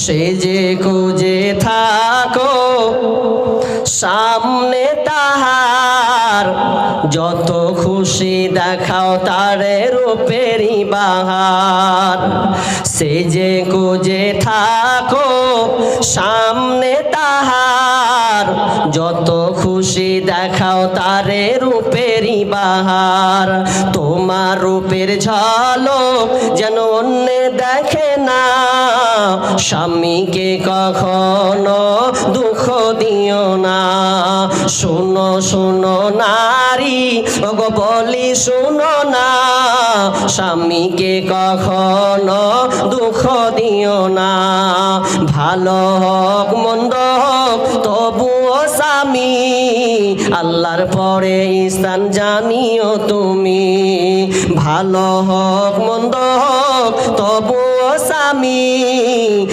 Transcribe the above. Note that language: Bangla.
সেজে গুজে থাকো সামনে তাহার, যত খুশি দেখাও তারে রূপেরই বাহার। সেজে গুজে থাকো সামনে তাহার, যত খুশি দেখাও তারে রূপেরই বাহার। তোমার রূপের ঝলক যেন অন্য দেখে না, স্বামীকে কখনো দুঃখ দিও না। শুনো শুনো নারী, ওগো বলি শুনো না, স্বামীকে কখনো দুঃখ দিও না। ভালো হোক মন্দ হোক তবুও স্বামী, আল্লাহর পরে স্থান জানিও তুমি। ভালো হোক মন্দ হোক তবুও স্বামী,